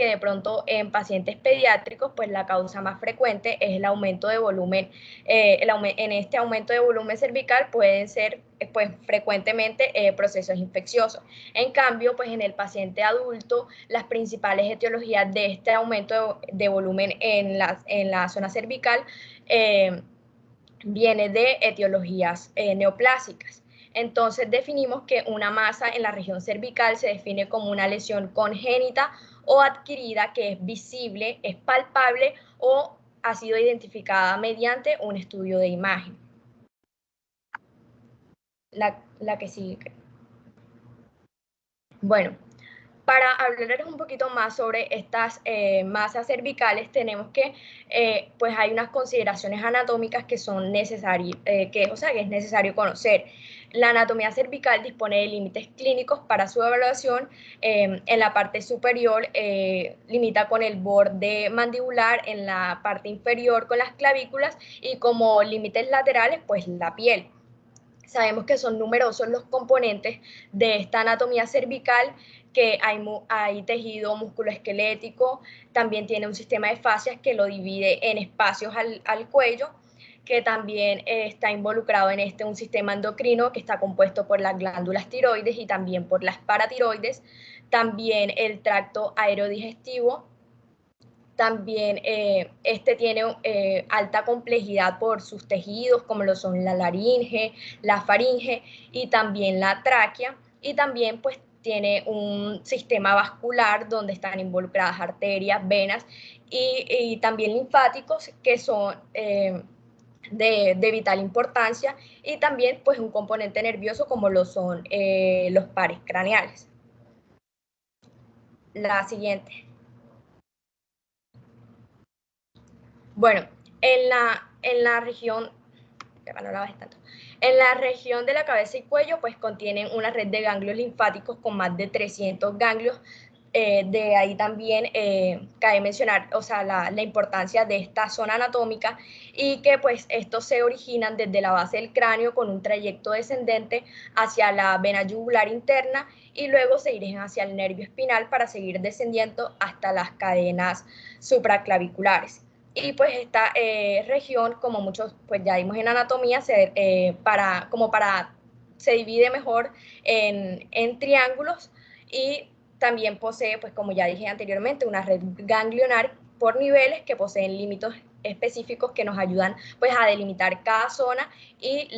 que de pronto en pacientes pediátricos, pues la causa más frecuente es el aumento de volumen. En este aumento de volumen cervical pueden ser pues frecuentemente procesos infecciosos. En cambio, pues en el paciente adulto, las principales etiologías de este aumento de volumen en la zona cervical viene de etiologías neoplásicas. Entonces definimos que una masa en la región cervical se define como una lesión congénita o adquirida que es visible, es palpable o ha sido identificada mediante un estudio de imagen. La que sigue. Bueno, para hablarles un poquito más sobre estas masas cervicales, tenemos que, pues hay unas consideraciones anatómicas que son necesarias, que es necesario conocer. La anatomía cervical dispone de límites clínicos para su evaluación. En la parte superior limita con el borde mandibular, en la parte inferior con las clavículas y como límites laterales, pues la piel. Sabemos que son numerosos los componentes de esta anatomía cervical, que hay tejido musculoesquelético, también tiene un sistema de fascias que lo divide en espacios al cuello, que también está involucrado en un sistema endocrino que está compuesto por las glándulas tiroides y también por las paratiroides, también el tracto aerodigestivo. También este tiene alta complejidad por sus tejidos, como lo son la laringe, la faringe y también la tráquea. Y también pues tiene un sistema vascular donde están involucradas arterias, venas y también linfáticos que son de vital importancia, y también pues un componente nervioso como lo son los pares craneales. La siguiente. Bueno, en la región, ya no la bajé tanto, en la región de la cabeza y cuello, pues contienen una red de ganglios linfáticos con más de 300 ganglios. De ahí también cabe mencionar, o sea, la importancia de esta zona anatómica, y que pues estos se originan desde la base del cráneo con un trayecto descendente hacia la vena yugular interna y luego se dirigen hacia el nervio espinal para seguir descendiendo hasta las cadenas supraclaviculares. Y pues esta región, como muchos pues ya vimos en anatomía, se divide mejor en triángulos, y también posee, pues como ya dije anteriormente, una red ganglionar por niveles que poseen límites específicos que nos ayudan pues a delimitar cada zona y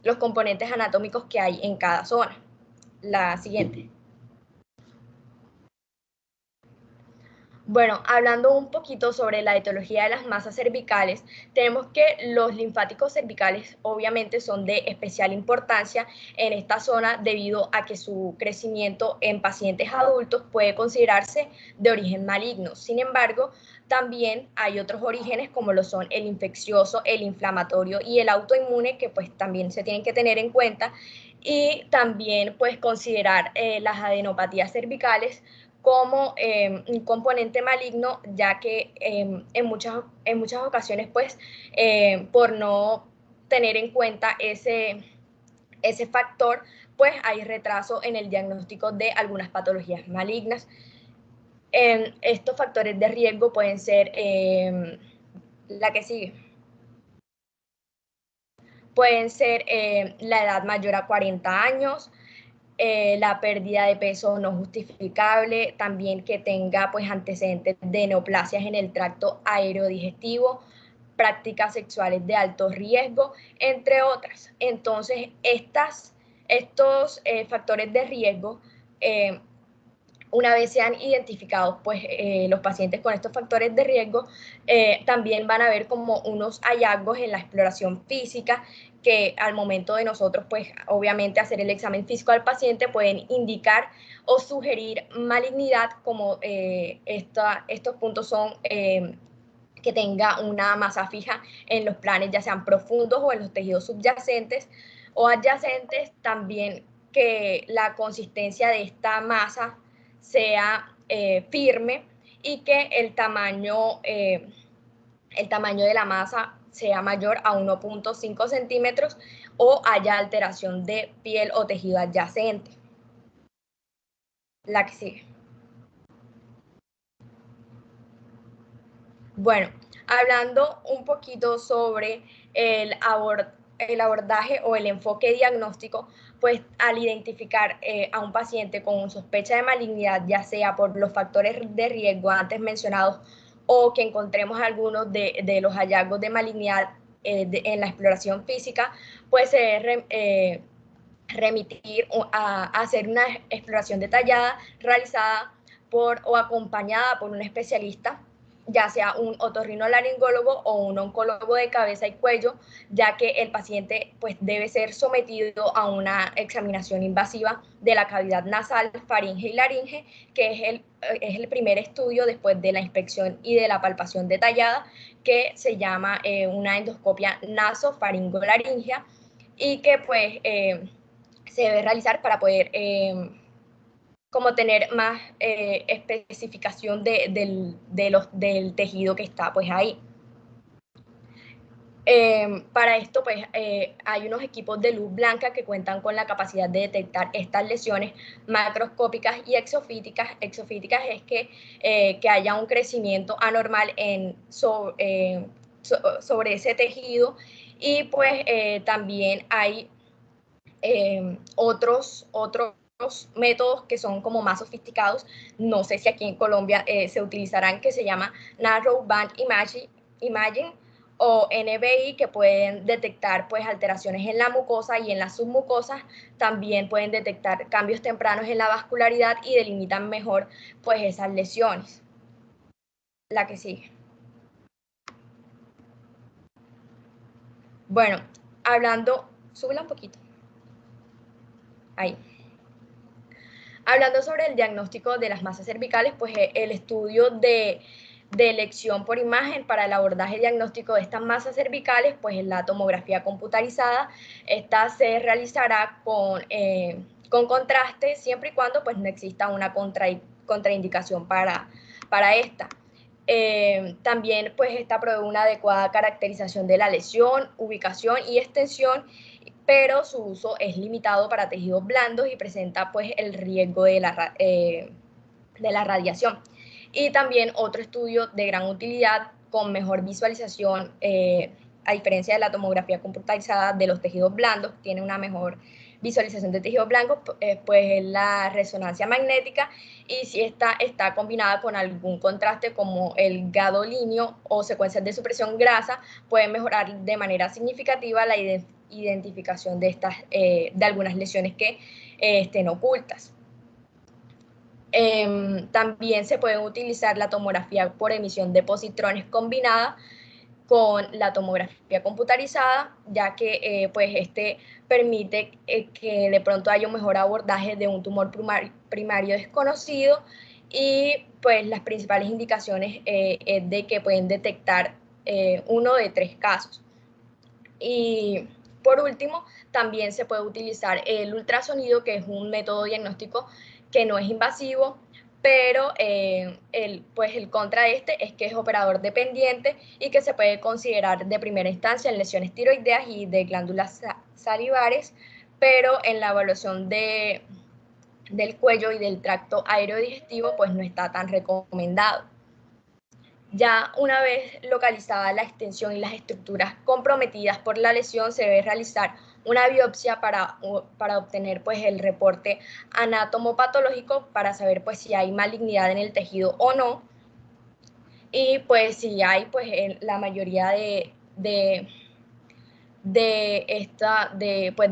los componentes anatómicos que hay en cada zona. La siguiente. Bueno, hablando un poquito sobre la etiología de las masas cervicales, tenemos que los linfáticos cervicales obviamente son de especial importancia en esta zona debido a que su crecimiento en pacientes adultos puede considerarse de origen maligno. Sin embargo, también hay otros orígenes como lo son el infeccioso, el inflamatorio y el autoinmune, que pues también se tienen que tener en cuenta, y también pues considerar las adenopatías cervicales como un componente maligno, ya que en muchas ocasiones, pues, por no tener en cuenta ese factor, pues hay retraso en el diagnóstico de algunas patologías malignas. Estos factores de riesgo pueden ser la que sigue. Pueden ser la edad mayor a 40 años, la pérdida de peso no justificable, también que tenga pues antecedentes de neoplasias en el tracto aerodigestivo, prácticas sexuales de alto riesgo, entre otras. Entonces, estos factores de riesgo, una vez sean identificados pues, los pacientes con estos factores de riesgo, también van a ver como unos hallazgos en la exploración física que al momento de nosotros, pues obviamente hacer el examen físico al paciente pueden indicar o sugerir malignidad, como estos puntos son que tenga una masa fija en los planes, ya sean profundos o en los tejidos subyacentes o adyacentes, también que la consistencia de esta masa sea firme y que el tamaño de la masa sea mayor a 1.5 centímetros o haya alteración de piel o tejido adyacente. La que sigue. Bueno, hablando un poquito sobre el abordaje o el enfoque diagnóstico, pues al identificar a un paciente con sospecha de malignidad, ya sea por los factores de riesgo antes mencionados o que encontremos algunos de los hallazgos de malignidad en la exploración física, pues se debe remitir a hacer una exploración detallada realizada por o acompañada por un especialista, ya sea un otorrinolaringólogo o un oncólogo de cabeza y cuello, ya que el paciente pues debe ser sometido a una examinación invasiva de la cavidad nasal, faringe y laringe, que es el primer estudio después de la inspección y de la palpación detallada, que se llama una endoscopia nasofaringolaringea y que pues se debe realizar para poder como tener más especificación del tejido que está pues ahí. Para esto, pues, hay unos equipos de luz blanca que cuentan con la capacidad de detectar estas lesiones macroscópicas y exofíticas. Exofíticas es que haya un crecimiento anormal sobre ese tejido y pues también hay otros métodos que son como más sofisticados, no sé si aquí en Colombia se utilizarán, que se llama Narrow Band Imaging o NBI, que pueden detectar pues alteraciones en la mucosa y en las submucosas, también pueden detectar cambios tempranos en la vascularidad y delimitan mejor pues esas lesiones. La que sigue. Bueno, hablando, súbela un poquito. Ahí. Hablando sobre el diagnóstico de las masas cervicales, pues el estudio de elección por imagen para el abordaje diagnóstico de estas masas cervicales, pues en la tomografía computarizada, esta se realizará con contraste siempre y cuando pues no exista una contraindicación para esta. También pues esta provee una adecuada caracterización de la lesión, ubicación y extensión, pero su uso es limitado para tejidos blandos y presenta pues el riesgo de la radiación. Y también otro estudio de gran utilidad con mejor visualización, a diferencia de la tomografía computarizada de los tejidos blandos, tiene una mejor visualización de tejidos blancos, pues es la resonancia magnética, y si esta está combinada con algún contraste como el gadolinio o secuencias de supresión grasa, puede mejorar de manera significativa la identificación de algunas lesiones que estén ocultas. También se puede utilizar la tomografía por emisión de positrones combinada con la tomografía computarizada, ya que pues permite que de pronto haya un mejor abordaje de un tumor primario desconocido, y pues las principales indicaciones es de que pueden detectar uno de 3 casos. Y por último, también se puede utilizar el ultrasonido, que es un método diagnóstico que no es invasivo, pero pues el contra de este es que es operador dependiente y que se puede considerar de primera instancia en lesiones tiroideas y de glándulas salivares, pero en la evaluación del cuello y del tracto aerodigestivo pues no está tan recomendado. Ya una vez localizada la extensión y las estructuras comprometidas por la lesión, se debe realizar una biopsia para obtener pues el reporte anatomopatológico para saber pues si hay malignidad en el tejido o no. Y pues si hay, pues en la mayoría pues,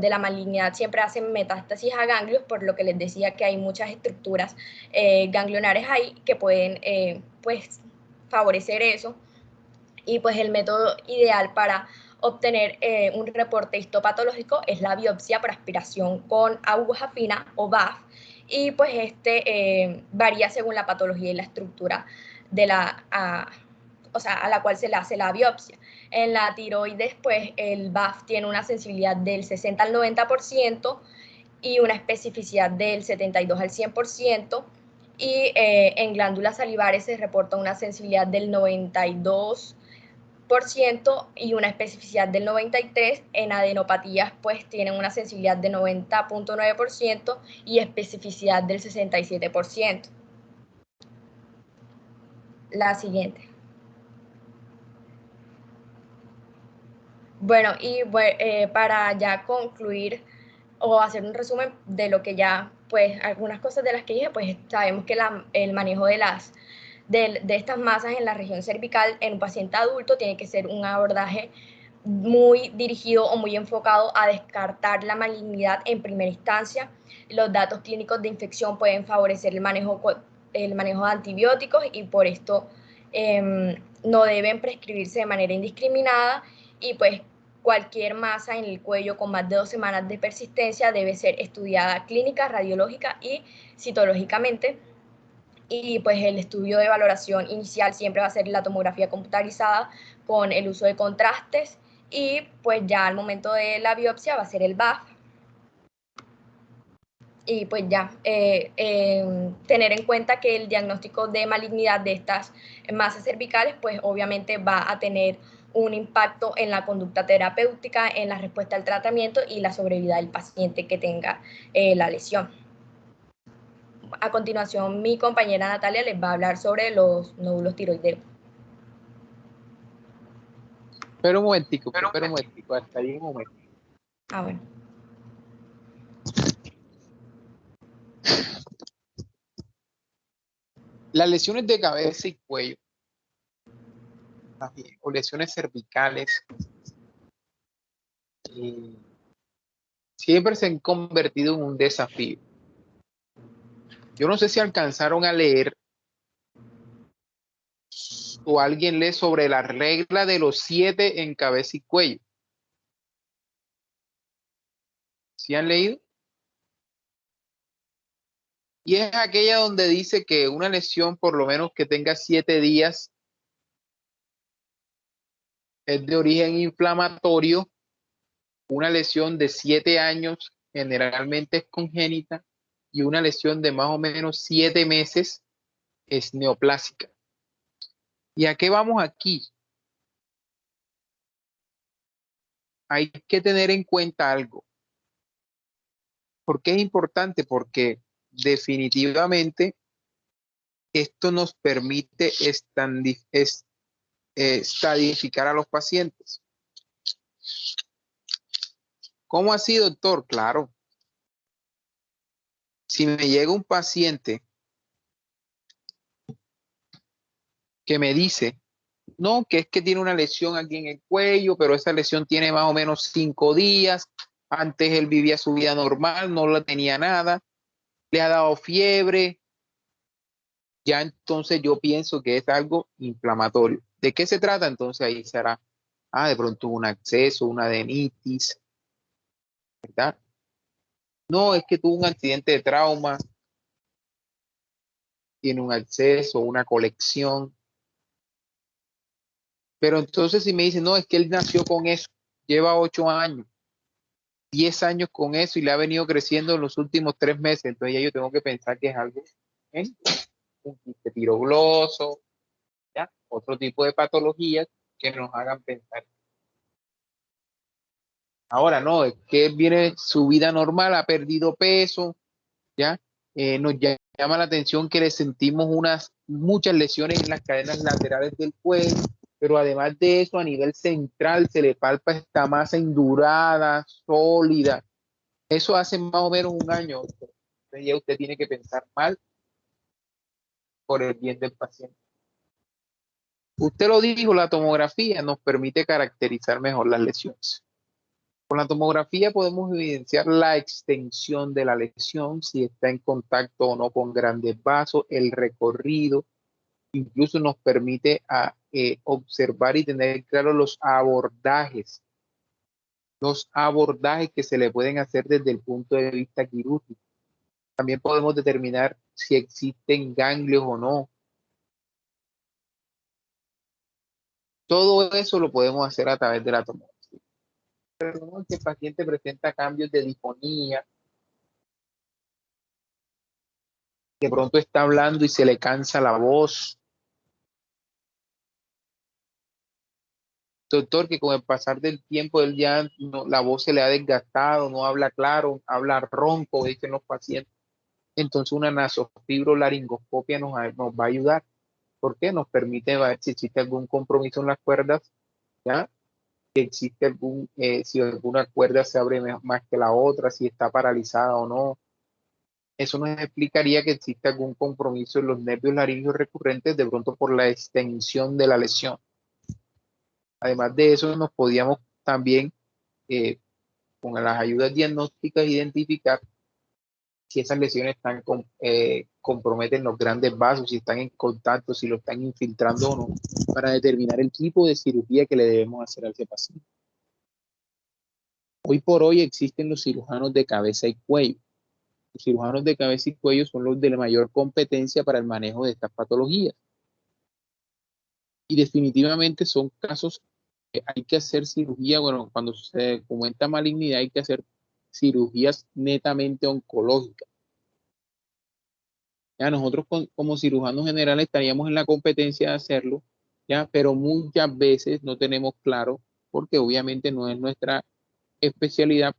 de la malignidad siempre hacen metástasis a ganglios, por lo que les decía que hay muchas estructuras ganglionares ahí que pueden pues favorecer eso. Y pues el método ideal para obtener un reporte histopatológico es la biopsia por aspiración con aguja fina o BAF, y pues varía según la patología y la estructura de a la cual se le hace la biopsia. En la tiroides, pues el BAF tiene una sensibilidad del 60 al 90% y una especificidad del 72 al 100%, y en glándulas salivares se reporta una sensibilidad del 92% 100% y una especificidad del 93%. En adenopatías pues tienen una sensibilidad de 90.9% y especificidad del 67%. La siguiente. Bueno, y para ya concluir o hacer un resumen de lo que ya, pues algunas cosas de las que dije, pues sabemos que el manejo de estas masas en la región cervical en un paciente adulto tiene que ser un abordaje muy dirigido o muy enfocado a descartar la malignidad en primera instancia. Los datos clínicos de infección pueden favorecer el manejo de antibióticos y por esto no deben prescribirse de manera indiscriminada y pues cualquier masa en el cuello con más de 2 semanas de persistencia debe ser estudiada clínica, radiológica y citológicamente. Y pues el estudio de valoración inicial siempre va a ser la tomografía computarizada con el uso de contrastes y pues ya al momento de la biopsia va a ser el BAF. Y pues ya, tener en cuenta que el diagnóstico de malignidad de estas masas cervicales pues obviamente va a tener un impacto en la conducta terapéutica, en la respuesta al tratamiento y la sobrevida del paciente que tenga la lesión. A continuación, mi compañera Natalia les va a hablar sobre los nódulos tiroideos. Espera un momentico, hasta ahí un momento. Ah, bueno. Las lesiones de cabeza y cuello, o lesiones cervicales, siempre se han convertido en un desafío. Yo no sé si alcanzaron a leer o alguien lee sobre la regla de los 7 en cabeza y cuello. ¿Sí han leído? Y es aquella donde dice que una lesión, por lo menos que tenga 7 días, es de origen inflamatorio. Una lesión de 7 años generalmente es congénita y una lesión de más o menos 7 meses es neoplásica. ¿Y a qué vamos aquí? Hay que tener en cuenta algo. ¿Por qué es importante? Porque definitivamente esto nos permite estadificar a los pacientes. ¿Cómo así, doctor? Claro. Si me llega un paciente que me dice, no, que es que tiene una lesión aquí en el cuello, pero esa lesión tiene más o menos 5 días. Antes él vivía su vida normal, no la tenía nada, le ha dado fiebre. Ya entonces yo pienso que es algo inflamatorio. ¿De qué se trata? Entonces ahí será, de pronto un absceso, una adenitis, ¿verdad? No, es que tuvo un accidente de trauma, tiene un absceso, una colección. Pero entonces si me dicen, no, es que él nació con eso, lleva 8 años, 10 años con eso y le ha venido creciendo en los últimos 3 meses, entonces ya yo tengo que pensar que es algo, un quiste pirogloso, ¿ya? Otro tipo de patologías que nos hagan pensar. Ahora no, es que él viene su vida normal, ha perdido peso, ¿ya? Nos llama la atención que le sentimos muchas lesiones en las cadenas laterales del cuello, pero además de eso, a nivel central se le palpa esta masa indurada, sólida. Eso hace más o menos un año. Entonces ya usted tiene que pensar mal por el bien del paciente. Usted lo dijo, la tomografía nos permite caracterizar mejor las lesiones. Con la tomografía podemos evidenciar la extensión de la lesión, si está en contacto o no con grandes vasos, el recorrido, incluso nos permite observar y tener claro los abordajes que se le pueden hacer desde el punto de vista quirúrgico. También podemos determinar si existen ganglios o no. Todo eso lo podemos hacer a través de la tomografía. Pero no, que el paciente presenta cambios de disfonía, de pronto está hablando y se le cansa la voz. doctor, que con el pasar del tiempo él ya la voz se le ha desgastado, no habla claro, habla ronco, dicen los pacientes. Entonces una nasofibrolaringoscopia nos va a ayudar. ¿Por qué? Nos permite ver si existe algún compromiso en las cuerdas, ¿ya? Si existe si alguna cuerda se abre más que la otra, si está paralizada o no. Eso nos explicaría que existe algún compromiso en los nervios laringeos recurrentes, de pronto por la extensión de la lesión. Además de eso, nos podíamos también, con las ayudas diagnósticas, identificar si esas lesiones comprometen los grandes vasos, si están en contacto, si lo están infiltrando o no, para determinar el tipo de cirugía que le debemos hacer a ese paciente. Hoy por hoy existen los cirujanos de cabeza y cuello. Los cirujanos de cabeza y cuello son los de la mayor competencia para el manejo de estas patologías. Y definitivamente son casos que hay que hacer cirugía, bueno, cuando se comenta malignidad hay que hacer cirugías netamente oncológicas. Ya nosotros como cirujanos generales estaríamos en la competencia de hacerlo, ya, pero muchas veces no tenemos claro, porque obviamente no es nuestra especialidad,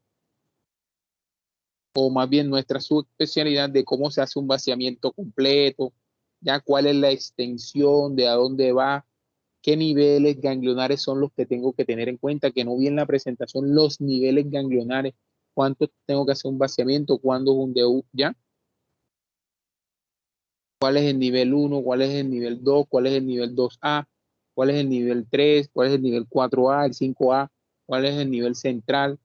o más bien nuestra subespecialidad, de cómo se hace un vaciamiento completo, ya cuál es la extensión, de a dónde va, qué niveles ganglionares son los que tengo que tener en cuenta, que no vi en la presentación los niveles ganglionares, cuánto tengo que hacer un vaciamiento, cuándo es un DU, ya. ¿Cuál es el nivel 1? ¿Cuál es el nivel 2? ¿Cuál es el nivel 2A? ¿Cuál es el nivel 3? ¿Cuál es el nivel 4A, el 5A? ¿Cuál es el nivel central?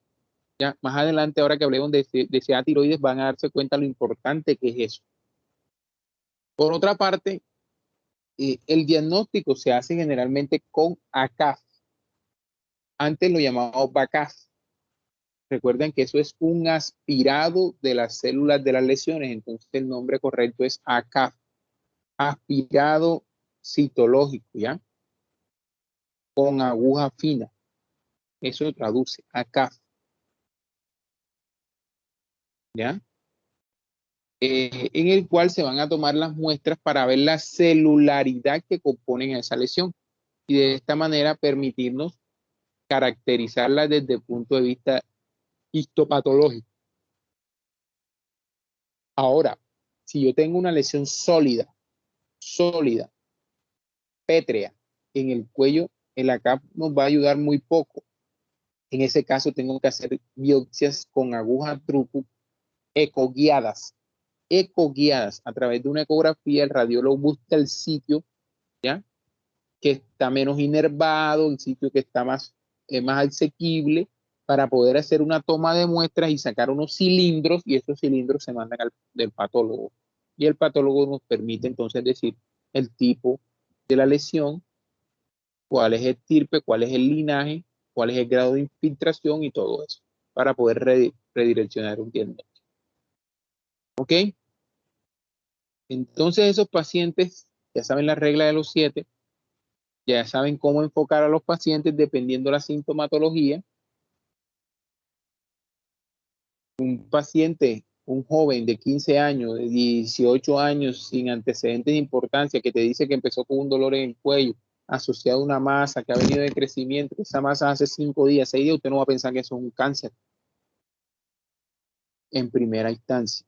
Ya, más adelante, ahora que hablemos de SEA tiroides, van a darse cuenta lo importante que es eso. Por otra parte, el diagnóstico se hace generalmente con ACAF. Antes lo llamamos BACAF. Recuerden que eso es un aspirado de las células de las lesiones, entonces el nombre correcto es ACAF, aspirado citológico, ¿ya? Con aguja fina. Eso traduce ACAF, ¿ya? En el cual se van a tomar las muestras para ver la celularidad que componen a esa lesión y de esta manera permitirnos caracterizarla desde el punto de vista histopatológico. Ahora, si yo tengo una lesión sólida, pétrea, en el cuello, el ACAF nos va a ayudar muy poco. En ese caso tengo que hacer biopsias con agujas truco ecoguiadas a través de una ecografía. El radiólogo busca el sitio, ¿ya?, que está menos inervado, el sitio que está más asequible, para poder hacer una toma de muestras y sacar unos cilindros, y esos cilindros se mandan del patólogo. Y el patólogo nos permite entonces decir el tipo de la lesión, cuál es el estirpe, cuál es el linaje, cuál es el grado de infiltración y todo eso, para poder redireccionar un diagnóstico. ¿Ok? Entonces esos pacientes ya saben la regla de los 7, ya saben cómo enfocar a los pacientes dependiendo de la sintomatología. Un paciente, un joven de 15 años, de 18 años, sin antecedentes de importancia, que te dice que empezó con un dolor en el cuello, asociado a una masa que ha venido de crecimiento, esa masa hace 5 días, 6 días, usted no va a pensar que eso es un cáncer en primera instancia.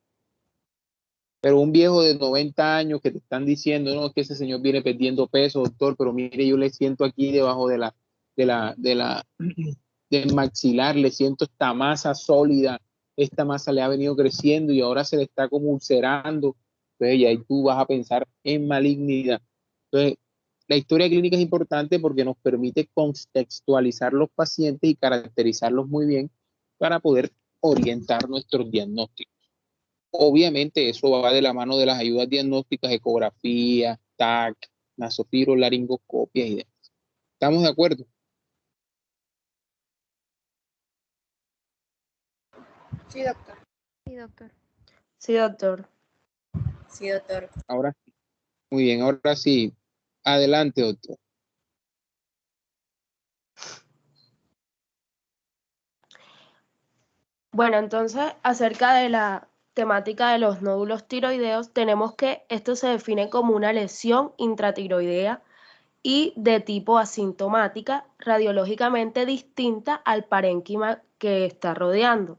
Pero un viejo de 90 años que te están diciendo, no, es que ese señor viene perdiendo peso, doctor, pero mire, yo le siento aquí debajo del maxilar, le siento esta masa sólida, esta masa le ha venido creciendo y ahora se le está como ulcerando. Entonces, y ahí tú vas a pensar en malignidad. Entonces, la historia clínica es importante porque nos permite contextualizar los pacientes y caracterizarlos muy bien para poder orientar nuestros diagnósticos. Obviamente eso va de la mano de las ayudas diagnósticas, ecografía, TAC, nasofibrolaringoscopia y demás. ¿Estamos de acuerdo? Sí, doctor. Sí, doctor. Sí, doctor. Sí, doctor. Ahora sí. Muy bien, ahora sí. Adelante, doctor. Bueno, entonces, acerca de la temática de los nódulos tiroideos, tenemos que esto se define como una lesión intratiroidea y de tipo asintomática, radiológicamente distinta al parénquima que está rodeando.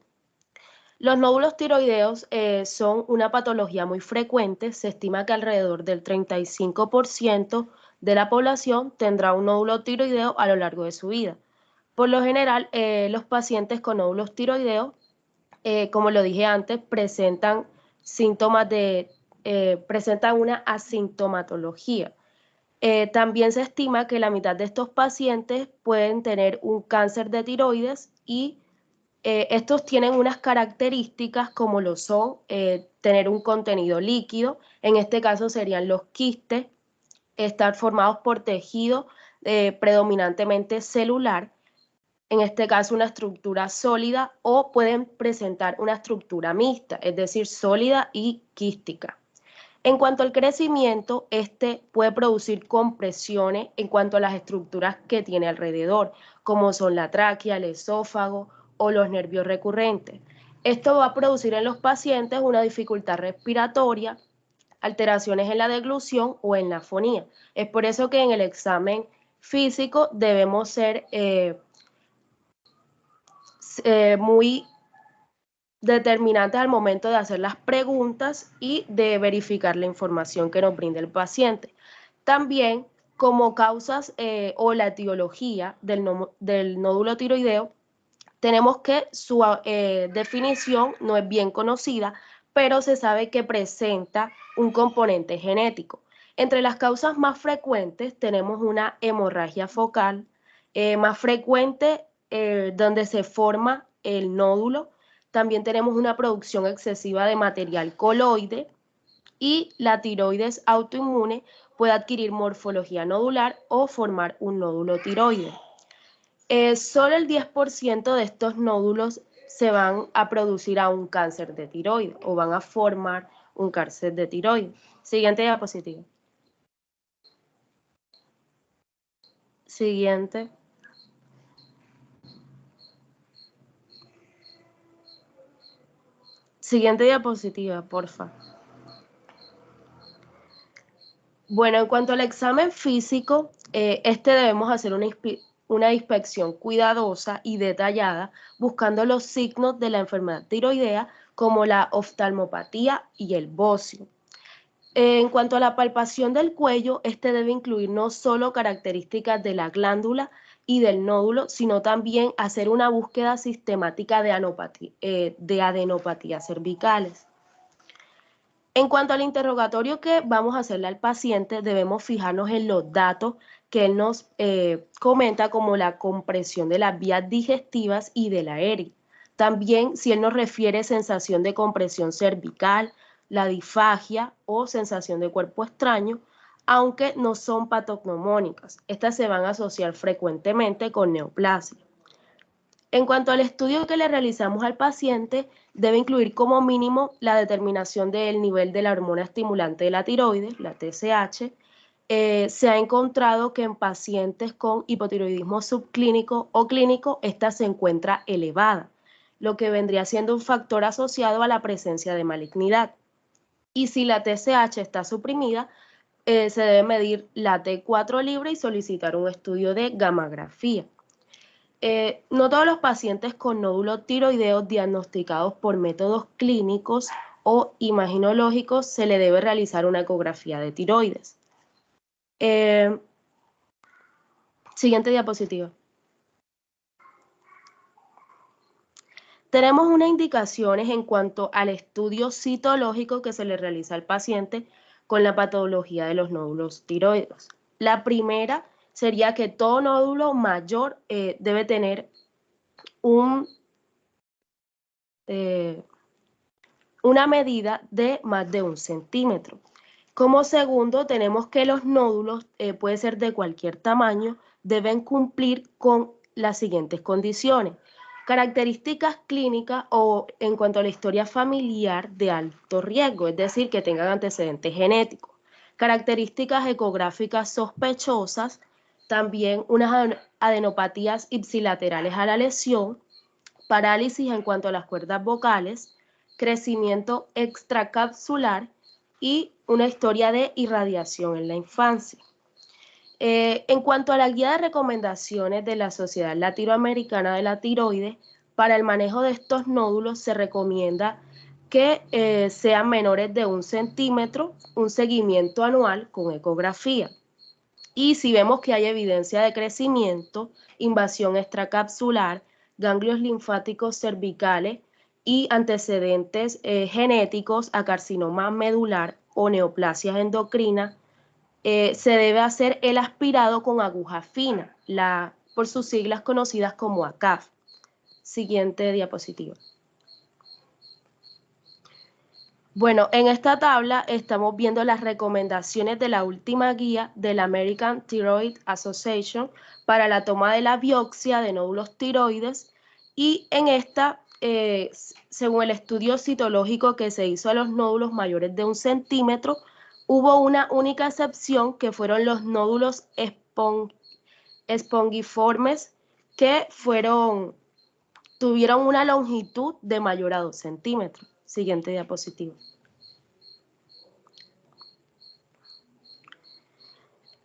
Los nódulos tiroideos son una patología muy frecuente. Se estima que alrededor del 35% de la población tendrá un nódulo tiroideo a lo largo de su vida. Por lo general, los pacientes con nódulos tiroideos, como lo dije antes, presentan presentan una asintomatología. También se estima que la mitad de estos pacientes pueden tener un cáncer de tiroides y estos tienen unas características como lo son tener un contenido líquido, en este caso serían los quistes, estar formados por tejido predominantemente celular, en este caso una estructura sólida, o pueden presentar una estructura mixta, es decir, sólida y quística. En cuanto al crecimiento, este puede producir compresiones en cuanto a las estructuras que tiene alrededor, como son la tráquea, el esófago o los nervios recurrentes. Esto va a producir en los pacientes una dificultad respiratoria, alteraciones en la deglución o en la afonía. Es por eso que en el examen físico debemos ser muy determinantes al momento de hacer las preguntas y de verificar la información que nos brinda el paciente. También, como causas o la etiología del nódulo tiroideo, tenemos que su definición no es bien conocida, pero se sabe que presenta un componente genético. Entre las causas más frecuentes tenemos una hemorragia focal, más frecuente donde se forma el nódulo. También tenemos una producción excesiva de material coloide y la tiroides autoinmune puede adquirir morfología nodular o formar un nódulo tiroide. Solo el 10% de estos nódulos se van a producir a un cáncer de tiroides o van a formar un cáncer de tiroides. Siguiente diapositiva. Siguiente. Siguiente diapositiva, porfa. Bueno, en cuanto al examen físico, debemos hacer una inspección cuidadosa y detallada, buscando los signos de la enfermedad tiroidea, como la oftalmopatía y el bocio. En cuanto a la palpación del cuello, debe incluir no solo características de la glándula y del nódulo, sino también hacer una búsqueda sistemática de adenopatías cervicales. En cuanto al interrogatorio que vamos a hacerle al paciente, debemos fijarnos en los datos que él nos comenta, como la compresión de las vías digestivas y de la aérea. También, si él nos refiere sensación de compresión cervical, la disfagia o sensación de cuerpo extraño, aunque no son patognomónicas. Estas se van a asociar frecuentemente con neoplasia. En cuanto al estudio que le realizamos al paciente, debe incluir como mínimo la determinación del nivel de la hormona estimulante de la tiroides, la TSH. Se ha encontrado que en pacientes con hipotiroidismo subclínico o clínico, esta se encuentra elevada, lo que vendría siendo un factor asociado a la presencia de malignidad. Y si la TSH está suprimida, se debe medir la T4 libre y solicitar un estudio de gammagrafía. No todos los pacientes con nódulos tiroideos diagnosticados por métodos clínicos o imaginológicos se le debe realizar una ecografía de tiroides. Siguiente diapositiva. Tenemos unas indicaciones en cuanto al estudio citológico que se le realiza al paciente con la patología de los nódulos tiroideos. La primera sería que todo nódulo mayor debe tener una medida de más de 1 centímetro. Como segundo, tenemos que los nódulos, puede ser de cualquier tamaño, deben cumplir con las siguientes condiciones: características clínicas o en cuanto a la historia familiar de alto riesgo, es decir, que tengan antecedentes genéticos; características ecográficas sospechosas; también unas adenopatías ipsilaterales a la lesión; parálisis en cuanto a las cuerdas vocales; crecimiento extracapsular y una historia de irradiación en la infancia. En cuanto a la guía de recomendaciones de la Sociedad Latinoamericana de la Tiroides, para el manejo de estos nódulos se recomienda que sean menores de 1 centímetro, un seguimiento anual con ecografía. Y si vemos que hay evidencia de crecimiento, invasión extracapsular, ganglios linfáticos cervicales y antecedentes genéticos a carcinoma medular o neoplasias endocrinas, se debe hacer el aspirado con aguja fina, por sus siglas conocidas como ACAF. Siguiente diapositiva. Bueno, en esta tabla estamos viendo las recomendaciones de la última guía de la American Thyroid Association para la toma de la biopsia de nódulos tiroides, y en esta, según el estudio citológico que se hizo a los nódulos mayores de 1 centímetro, hubo una única excepción, que fueron los nódulos espongiformes que tuvieron una longitud de mayor a 2 centímetros. Siguiente diapositiva.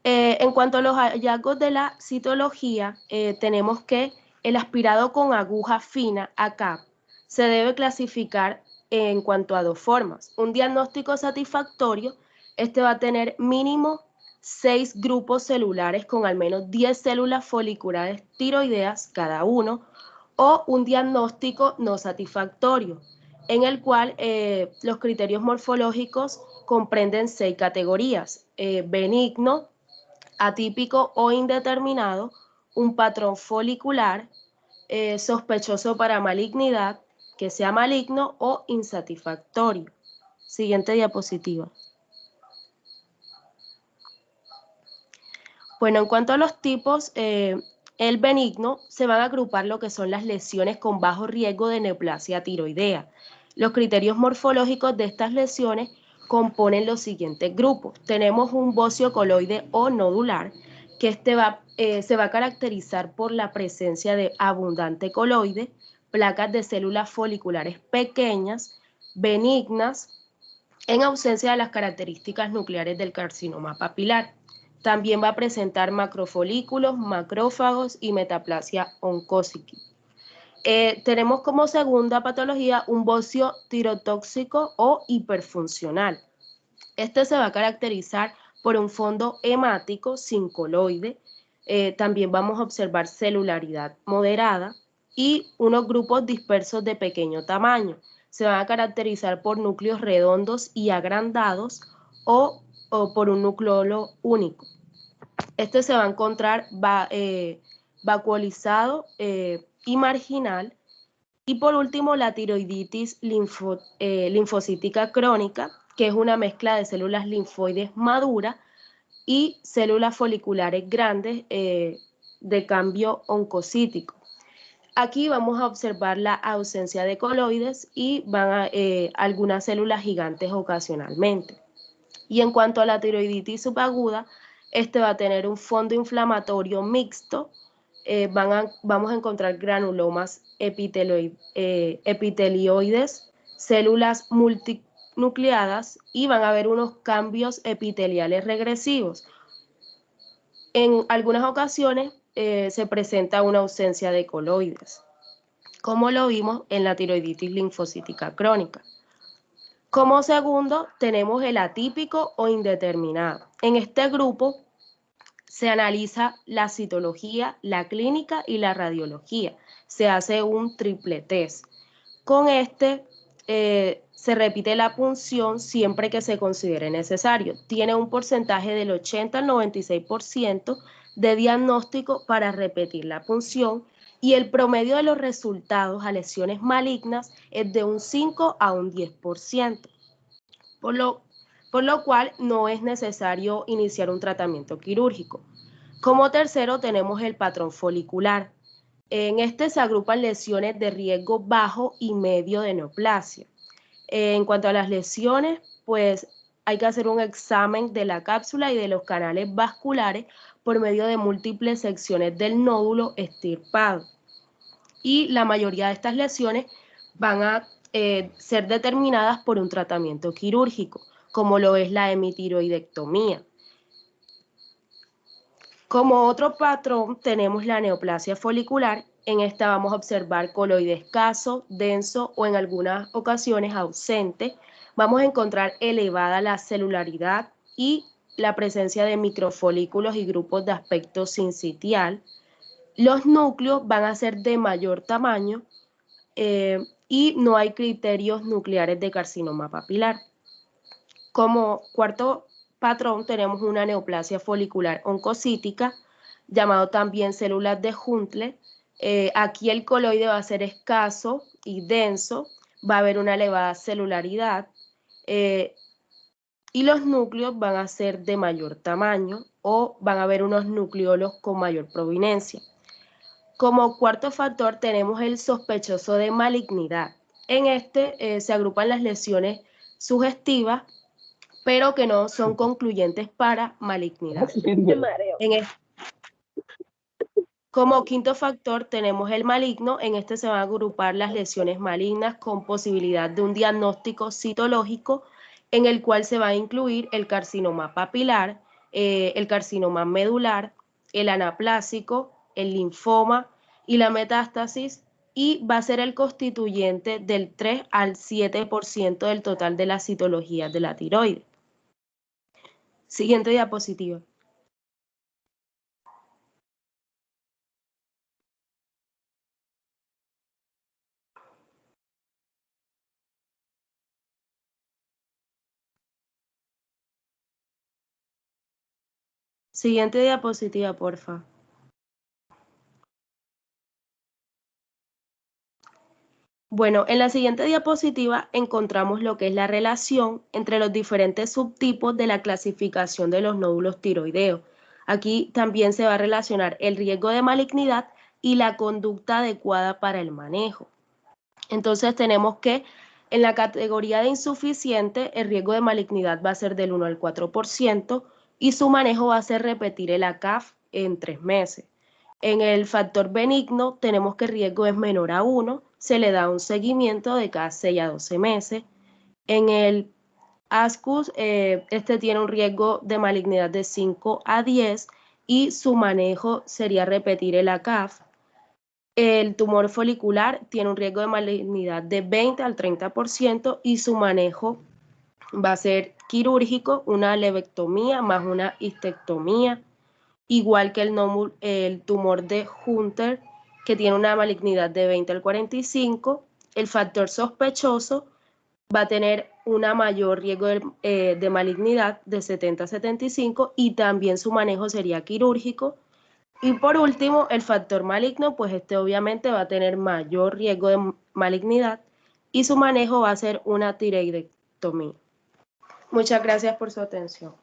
En cuanto a los hallazgos de la citología, tenemos que el aspirado con aguja fina, ACAP, se debe clasificar en cuanto a 2 formas. Un diagnóstico satisfactorio, este va a tener mínimo 6 grupos celulares con al menos 10 células foliculares tiroideas cada uno, o un diagnóstico no satisfactorio, en el cual los criterios morfológicos comprenden 6 categorías: benigno, atípico o indeterminado, un patrón folicular, sospechoso para malignidad, que sea maligno o insatisfactorio. Siguiente diapositiva. Bueno, en cuanto a los tipos, el benigno se van a agrupar lo que son las lesiones con bajo riesgo de neoplasia tiroidea. Los criterios morfológicos de estas lesiones componen los siguientes grupos. Tenemos un bocio coloide o nodular, que se va a caracterizar por la presencia de abundante coloide, placas de células foliculares pequeñas, benignas, en ausencia de las características nucleares del carcinoma papilar. También va a presentar macrofolículos, macrófagos y metaplasia oncócica. Tenemos como segunda patología un bocio tirotóxico o hiperfuncional. Este se va a caracterizar por un fondo hemático sin coloide. También vamos a observar celularidad moderada y unos grupos dispersos de pequeño tamaño. Se van a caracterizar por núcleos redondos y agrandados o por un nucleolo único. Este se va a encontrar vacuolizado y marginal. Y por último, la tiroiditis linfocítica crónica, que es una mezcla de células linfoides maduras y células foliculares grandes de cambio oncocítico. Aquí vamos a observar la ausencia de coloides y algunas células gigantes ocasionalmente. Y en cuanto a la tiroiditis subaguda, este va a tener un fondo inflamatorio mixto. Vamos a encontrar granulomas epitelioides, células multinucleadas, y van a haber unos cambios epiteliales regresivos. En algunas ocasiones se presenta una ausencia de coloides, como lo vimos en la tiroiditis linfocítica crónica. Como segundo, tenemos el atípico o indeterminado. En este grupo se analiza la citología, la clínica y la radiología. Se hace un triple test. Con este se repite la punción siempre que se considere necesario. Tiene un porcentaje del 80 al 96% de diagnóstico para repetir la punción, y el promedio de los resultados a lesiones malignas es de un 5 a un 10%, por lo cual no es necesario iniciar un tratamiento quirúrgico. Como tercero tenemos el patrón folicular. En este se agrupan lesiones de riesgo bajo y medio de neoplasia. En cuanto a las lesiones, pues hay que hacer un examen de la cápsula y de los canales vasculares por medio de múltiples secciones del nódulo extirpado. Y la mayoría de estas lesiones van a ser determinadas por un tratamiento quirúrgico, como lo es la hemitiroidectomía. Como otro patrón tenemos la neoplasia folicular. En esta vamos a observar coloide escaso, denso o en algunas ocasiones ausente. Vamos a encontrar elevada la celularidad y la presencia de microfolículos y grupos de aspecto sincitial. Los núcleos van a ser de mayor tamaño y no hay criterios nucleares de carcinoma papilar. Como cuarto patrón tenemos una neoplasia folicular oncocítica, llamado también células de Huntle. Aquí el coloide va a ser escaso y denso, va a haber una elevada celularidad y los núcleos van a ser de mayor tamaño o van a haber unos nucleolos con mayor prominencia. Como cuarto factor tenemos el sospechoso de malignidad. En este se agrupan las lesiones sugestivas, pero que no son concluyentes para malignidad. Como quinto factor tenemos el maligno. En este se van a agrupar las lesiones malignas con posibilidad de un diagnóstico citológico en el cual se va a incluir el carcinoma papilar, el carcinoma medular, el anaplásico, el linfoma y la metástasis, y va a ser el constituyente del 3 al 7% del total de las citologías de la tiroides. Siguiente diapositiva. Siguiente diapositiva, porfa. Bueno, en la siguiente diapositiva encontramos lo que es la relación entre los diferentes subtipos de la clasificación de los nódulos tiroideos. Aquí también se va a relacionar el riesgo de malignidad y la conducta adecuada para el manejo. Entonces tenemos que en la categoría de insuficiente el riesgo de malignidad va a ser del 1 al 4% y su manejo va a ser repetir el ACAF en 3 meses. En el factor benigno tenemos que el riesgo es menor a 1, se le da un seguimiento de cada 6 a 12 meses. En el ASCUS, este tiene un riesgo de malignidad de 5 a 10 y su manejo sería repetir el ACAF. El tumor folicular tiene un riesgo de malignidad de 20 al 30% y su manejo va a ser quirúrgico, una levectomía más una histectomía, igual que el tumor de Hunter, que tiene una malignidad de 20 al 45. El factor sospechoso va a tener una mayor riesgo de malignidad de 70 a 75 y también su manejo sería quirúrgico. Y por último, el factor maligno, pues este obviamente va a tener mayor riesgo de malignidad y su manejo va a ser una tiroidectomía. Muchas gracias por su atención.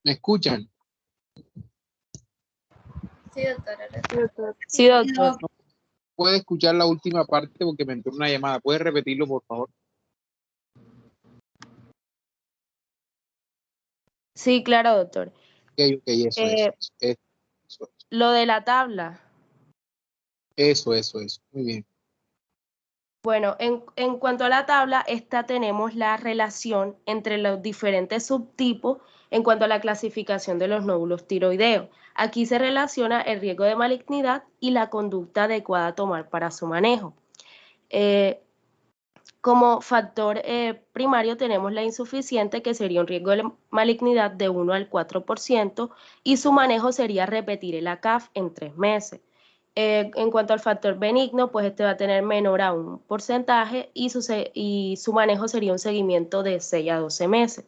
¿Me escuchan? Sí, doctora. Sí, doctor. Puede escuchar la última parte porque me entró una llamada. ¿Puede repetirlo, por favor? Sí, claro, doctor. Ok, eso. Lo de la tabla. Eso. Muy bien. Bueno, en cuanto a la tabla, esta tenemos la relación entre los diferentes subtipos en cuanto a la clasificación de los nódulos tiroideos. Aquí se relaciona el riesgo de malignidad y la conducta adecuada a tomar para su manejo. Como factor primario tenemos la insuficiente, que sería un riesgo de malignidad de 1 al 4%, y su manejo sería repetir el ACAF en 3 meses. En cuanto al factor benigno, pues este va a tener menor a un porcentaje y su manejo sería un seguimiento de 6 a 12 meses.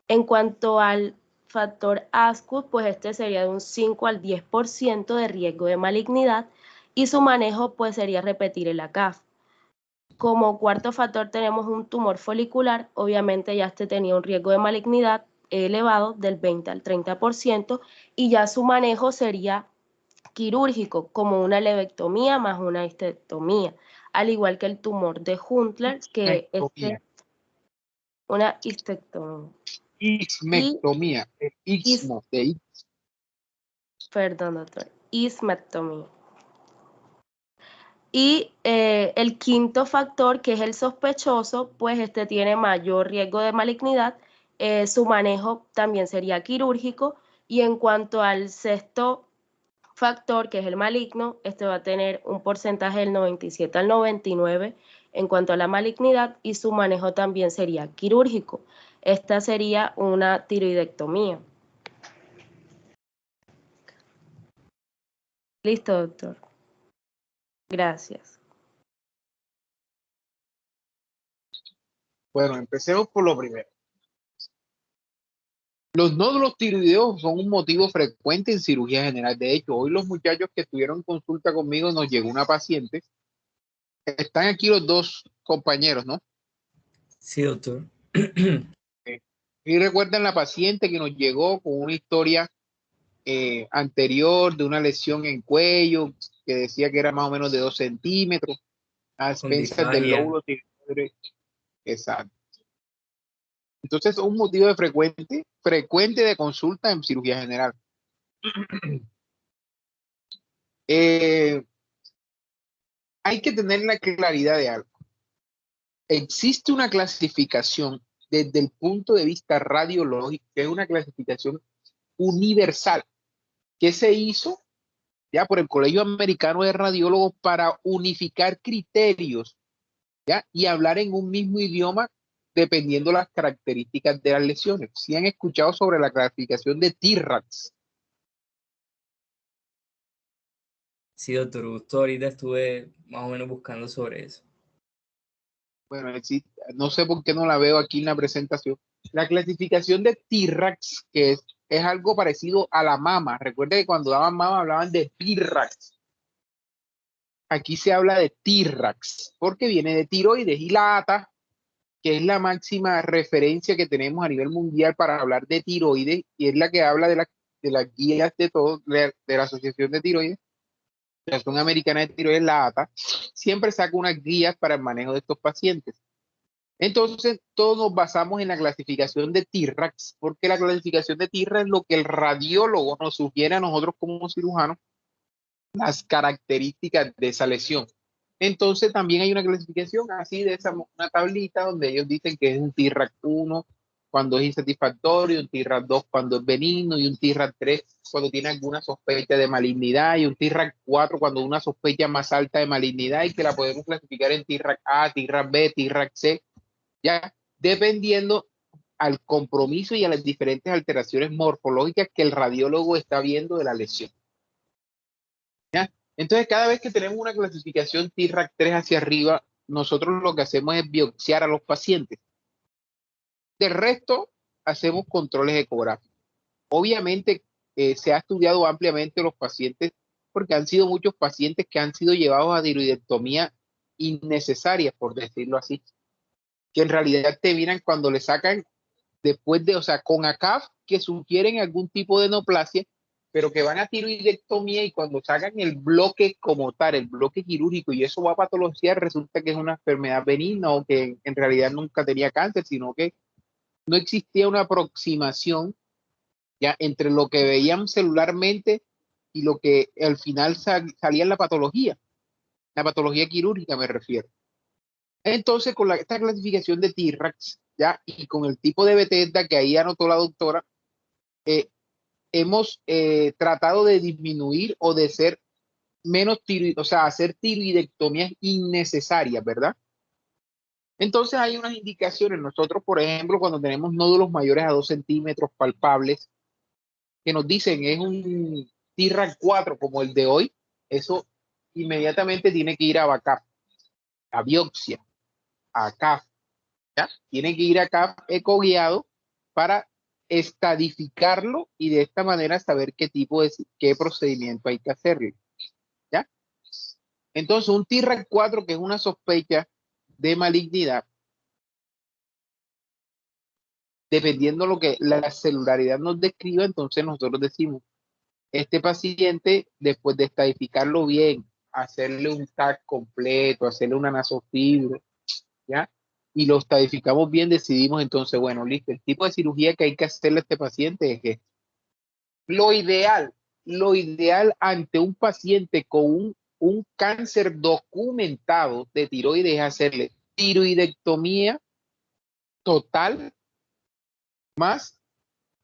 En cuanto al factor ASCUS, pues este sería de un 5 al 10% de riesgo de malignidad y su manejo pues sería repetir el ACAF. Como cuarto factor tenemos un tumor folicular, obviamente ya este tenía un riesgo de malignidad elevado del 20 al 30% y ya su manejo sería quirúrgico, como una levectomía más una histectomía, al igual que el tumor de Huntler, que es una histectomía. Ismectomía, el istmo de Perdón, doctor, ismectomía. Y el quinto factor, que es el sospechoso, pues este tiene mayor riesgo de malignidad, su manejo también sería quirúrgico. Y en cuanto al sexto factor, que es el maligno, este va a tener un porcentaje del 97 al 99 en cuanto a la malignidad y su manejo también sería quirúrgico. Esta sería una tiroidectomía. Listo, doctor. Gracias. Bueno, empecemos por lo primero. Los nódulos tiroideos son un motivo frecuente en cirugía general. De hecho, hoy los muchachos que estuvieron consulta conmigo nos llegó una paciente. Están aquí los dos compañeros, ¿no? Sí, doctor. Y recuerdan la paciente que nos llegó con una historia anterior de una lesión en cuello que decía que era más o menos de 2 centímetros a expensas del lóbulo tiroideo. Exacto. Entonces, un motivo de frecuente de consulta en cirugía general. Hay que tener la claridad de algo. Existe una clasificación desde el punto de vista radiológico, que es una clasificación universal, que se hizo ya por el Colegio Americano de Radiólogos para unificar criterios, ¿ya? Y hablar en un mismo idioma dependiendo las características de las lesiones. ¿Sí han escuchado sobre la clasificación de TIRAX? Sí, doctor. Justo ahorita estuve más o menos buscando sobre eso. Bueno, no sé por qué no la veo aquí en la presentación. La clasificación de TIRAX, que es algo parecido a la mama. Recuerda que cuando daban mama hablaban de PIRAX. Aquí se habla de TIRAX, porque viene de tiroides y la ATA, que es la máxima referencia que tenemos a nivel mundial para hablar de tiroides, y es la que habla de las guías de todos, de la Asociación de Tiroides, la Asociación Americana de Tiroides, la ATA, siempre saca unas guías para el manejo de estos pacientes. Entonces, todos nos basamos en la clasificación de TIRAX, porque la clasificación de TIRAX es lo que el radiólogo nos sugiere a nosotros como cirujanos, las características de esa lesión. Entonces, también hay una clasificación así de una tablita donde ellos dicen que es un TIRAX 1 cuando es insatisfactorio, un TIRAX 2 cuando es benigno y un TIRAX 3 cuando tiene alguna sospecha de malignidad y un TIRAX 4 cuando una sospecha más alta de malignidad y que la podemos clasificar en TIRAX A, TIRAX B, TIRAX C, ya dependiendo al compromiso y a las diferentes alteraciones morfológicas que el radiólogo está viendo de la lesión. ¿Ya? Entonces, cada vez que tenemos una clasificación TIRAX 3 hacia arriba, nosotros lo que hacemos es biopsiar a los pacientes. Del resto, hacemos controles ecográficos. Obviamente, se ha estudiado ampliamente los pacientes porque han sido muchos pacientes que han sido llevados a tiroidectomía innecesarias, por decirlo así, que en realidad terminan cuando le sacan después de, o sea, con ACAF que sugieren algún tipo de neoplasia, pero que van a tiroidectomía y cuando sacan el bloque como tal, el bloque quirúrgico, y eso va a patología, resulta que es una enfermedad benigna o que en realidad nunca tenía cáncer, sino que no existía una aproximación ya entre lo que veían celularmente y lo que al final salía en la patología quirúrgica me refiero. Entonces, con esta clasificación de T-RACs, ¿ya? Y con el tipo de Bethesda que ahí anotó la doctora, hemos tratado de disminuir o de ser menos o sea, hacer tiroidectomías innecesarias, ¿verdad? Entonces hay unas indicaciones. Nosotros, por ejemplo, cuando tenemos nódulos mayores a 2 centímetros palpables, que nos dicen es un T-RAC 4 como el de hoy, eso inmediatamente tiene que ir a BACAP, a biopsia, a CAF, ¿ya? Tiene que ir a CAF ecoguiado para estadificarlo y de esta manera saber qué procedimiento hay que hacerle, ¿ya? Entonces, un T-RAC 4, que es una sospecha de malignidad, dependiendo lo que la celularidad nos describa, entonces nosotros decimos, este paciente, después de estadificarlo bien, hacerle un TAC completo, hacerle una nasofibro, ¿ya? Y lo estadificamos bien, decidimos entonces, bueno, listo, el tipo de cirugía que hay que hacerle a este paciente es que lo ideal, lo ideal ante un paciente con un cáncer documentado de tiroides es hacerle tiroidectomía total más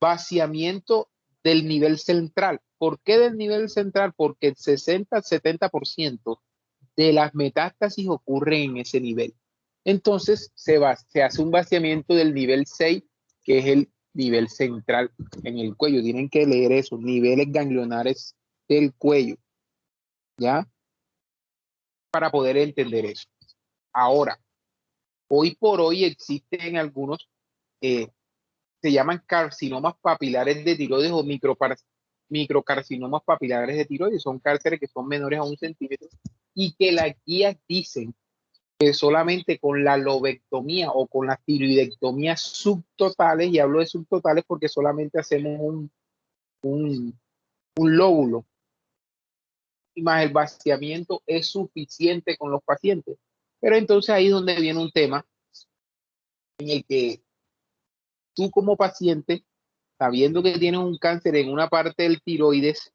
vaciamiento del nivel central. ¿Por qué del nivel central? Porque el 60-70% de las metástasis ocurren en ese nivel. Entonces se hace un vaciamiento del nivel 6, que es el nivel central en el cuello. Tienen que leer eso, niveles ganglionares del cuello, ¿ya? Para poder entender eso. Ahora, hoy por hoy existen algunos, se llaman carcinomas papilares de tiroides o microcarcinomas papilares de tiroides. Son cánceres que son menores a 1 centímetro y que las guías dicen que solamente con la lobectomía o con las tiroidectomías subtotales, y hablo de subtotales porque solamente hacemos un lóbulo, y más el vaciamiento es suficiente con los pacientes. Pero entonces ahí es donde viene un tema en el que tú como paciente, sabiendo que tienes un cáncer en una parte del tiroides,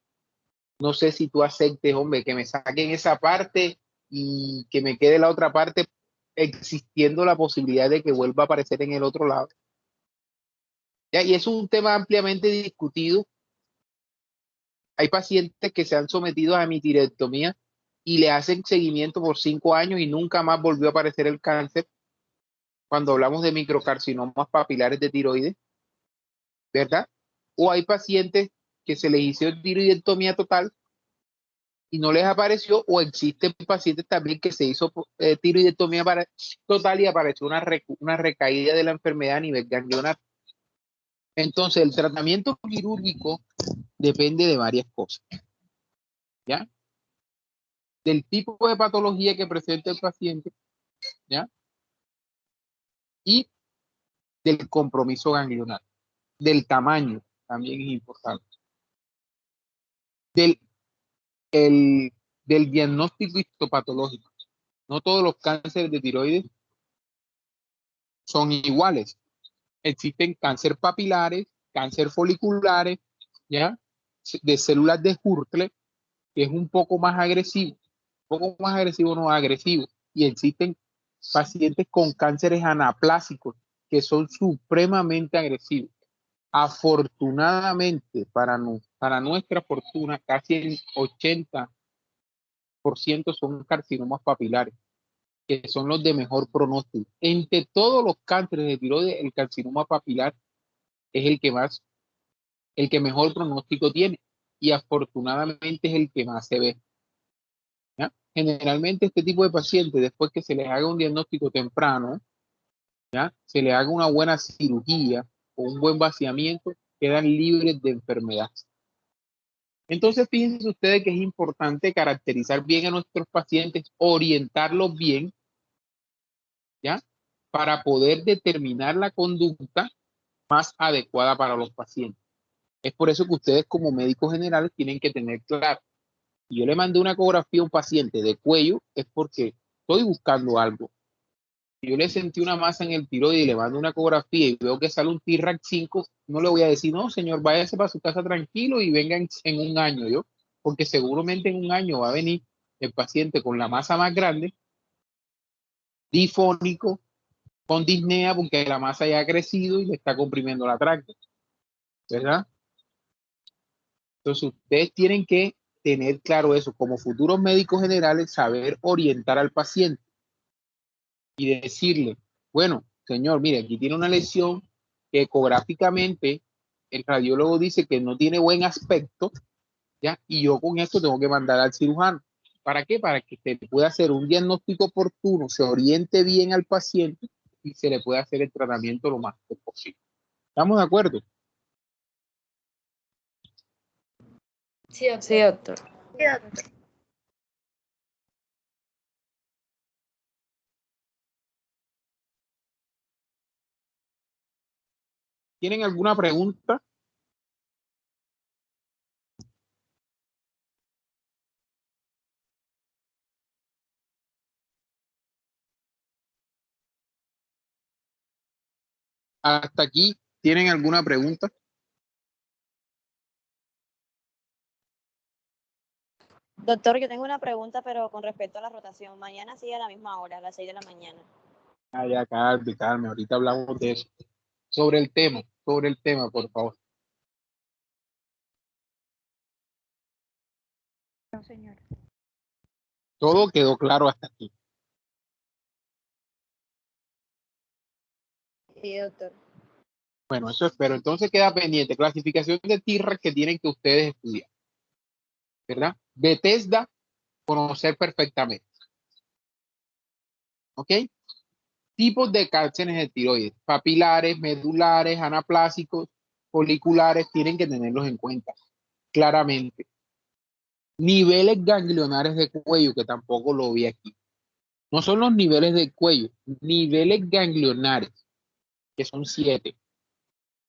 no sé si tú aceptes, hombre, que me saquen esa parte y que me quede la otra parte, existiendo la posibilidad de que vuelva a aparecer en el otro lado. ¿Ya? Y es un tema ampliamente discutido. Hay pacientes que se han sometido a tiroidectomía y le hacen seguimiento por 5 años y nunca más volvió a aparecer el cáncer. Cuando hablamos de microcarcinomas papilares de tiroides, ¿verdad? O hay pacientes que se les hizo tiroidectomía total y no les apareció, o existen pacientes también que se hizo tiroidectomía total y apareció una recaída de la enfermedad a nivel ganglionar. Entonces, el tratamiento quirúrgico depende de varias cosas, ¿ya? Del tipo de patología que presenta el paciente, ¿ya? Y del compromiso ganglionar, del tamaño, también es importante, del, del diagnóstico histopatológico. No todos los cánceres de tiroides son iguales. Existen cáncer papilares, cáncer foliculares, ¿ya? De células de Hurtle, que es un poco más agresivo, no agresivo. Y existen pacientes con cánceres anaplásicos, que son supremamente agresivos. Afortunadamente, para nuestra fortuna, casi el 80% son carcinomas papilares, que son los de mejor pronóstico. Entre todos los cánceres de tiroides, el carcinoma papilar es el que mejor pronóstico tiene y afortunadamente es el que más se ve, ¿ya? Generalmente este tipo de pacientes, después que se les haga un diagnóstico temprano, ¿ya? Se les haga una buena cirugía o un buen vaciamiento, quedan libres de enfermedad. Entonces, fíjense ustedes que es importante caracterizar bien a nuestros pacientes, orientarlos bien, ¿ya? Para poder determinar la conducta más adecuada para los pacientes. Es por eso que ustedes como médicos generales tienen que tener claro, si yo le mandé una ecografía a un paciente de cuello, es porque estoy buscando algo. Si yo le sentí una masa en el tiroides y le mando una ecografía y veo que sale un T-RAC 5, no le voy a decir, no, señor, váyase para su casa tranquilo y venga en un año, ¿yo? Porque seguramente en un año va a venir el paciente con la masa más grande difónico, con disnea porque la masa ya ha crecido y le está comprimiendo la tráquea, ¿verdad? Entonces ustedes tienen que tener claro eso, como futuros médicos generales, saber orientar al paciente y decirle, bueno, señor, mire, aquí tiene una lesión que ecográficamente el radiólogo dice que no tiene buen aspecto, ¿ya? Y yo con esto tengo que mandar al cirujano. ¿Para qué? Para que se pueda hacer un diagnóstico oportuno, se oriente bien al paciente y se le pueda hacer el tratamiento lo más posible. ¿Estamos de acuerdo? Sí, doctor. Sí, doctor. Sí, doctor. ¿Tienen alguna pregunta? Hasta aquí, ¿tienen alguna pregunta? Doctor, yo tengo una pregunta, pero con respecto a la rotación. Mañana sigue a la misma hora, a las 6 de la mañana. Ah, ya, calme, ahorita hablamos de eso. Sobre el tema, por favor. No, señor. Todo quedó claro hasta aquí. Sí, doctor. Bueno, eso espero. Entonces queda pendiente. Clasificación de tierras que tienen que ustedes estudiar. ¿Verdad? Bethesda, conocer perfectamente. ¿Ok? Tipos de cánceres de tiroides. Papilares, medulares, anaplásicos, foliculares, tienen que tenerlos en cuenta. Claramente. Niveles ganglionares de cuello, que tampoco lo vi aquí. No son los niveles de cuello, niveles ganglionares, que son 7.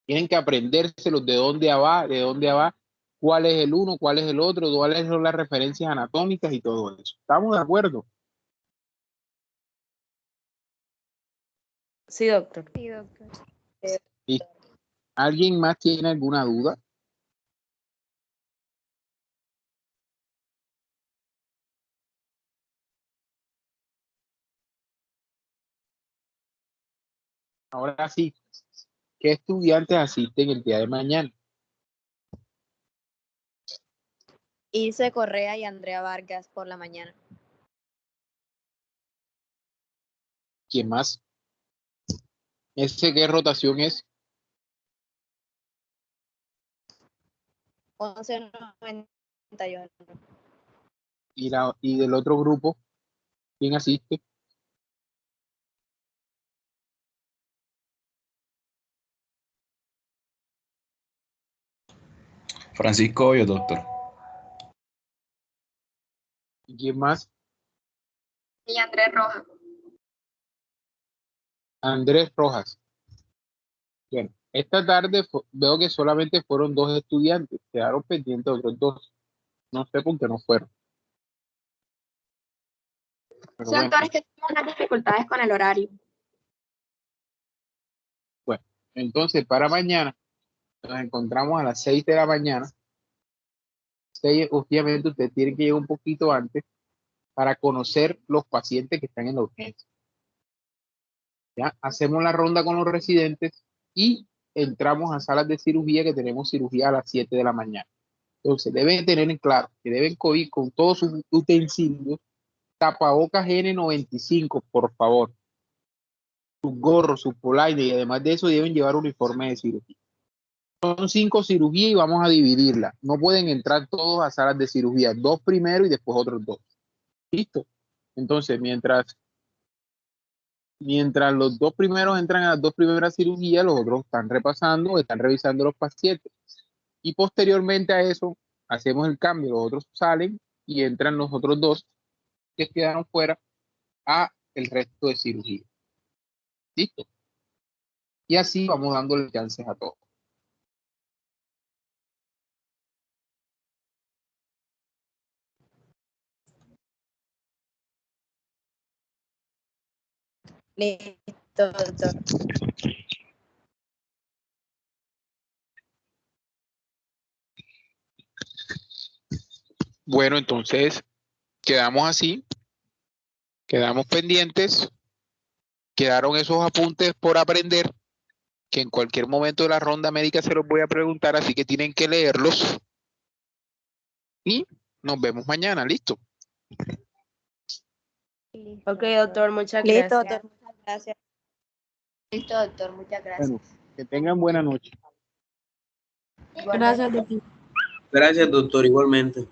Tienen que aprendérselos de dónde va, cuál es el uno, cuál es el otro, cuáles son las referencias anatómicas y todo eso. ¿Estamos de acuerdo? Sí, doctor. Sí, doctor. ¿Y alguien más tiene alguna duda? Ahora sí, ¿qué estudiantes asisten el día de mañana? Ilse Correa y Andrea Vargas por la mañana. ¿Quién más? ¿Ese qué rotación es? 11:91. Y del otro grupo, ¿quién asiste? Francisco Hoyos, doctor. ¿Y quién más? Y Andrés Rojas. Andrés Rojas. Bueno, esta tarde veo que solamente fueron 2 estudiantes, quedaron pendientes otros 2. No sé por qué no fueron. Pero Son bueno, actores que tenemos unas dificultades con el horario. bueno, entonces para mañana nos encontramos a las 6 de la mañana. Obviamente usted tiene que llegar un poquito antes para conocer los pacientes que están en la urgencia. Ya hacemos la ronda con los residentes y entramos a salas de cirugía, que tenemos cirugía a las 7 de la mañana. Entonces deben tener en claro que deben ir con todos sus utensilios, tapabocas N95, por favor, sus gorros, sus polaines, y además de eso deben llevar uniforme de cirugía. Son 5 cirugías y vamos a dividirla. No pueden entrar todos a salas de cirugía, 2 primero y después otros 2. ¿Listo? Entonces, mientras los 2 primeros entran a las 2 primeras cirugías, los otros están repasando, están revisando los pacientes. Y posteriormente a eso, hacemos el cambio, los otros salen y entran los otros 2 que quedaron fuera a el resto de cirugía. ¿Listo? Y así vamos dándole chances a todos. Listo, doctor. Bueno, entonces quedamos así, quedamos pendientes quedaron esos apuntes por aprender, que en cualquier momento de la ronda médica se los voy a preguntar, así que tienen que leerlos. Y nos vemos mañana, ¿listo? Ok, doctor, muchas Listo, gracias. doctor, muchas gracias. Listo, doctor, muchas gracias. Bueno, que tengan buena noche. Igualmente. Gracias, doctor, igualmente.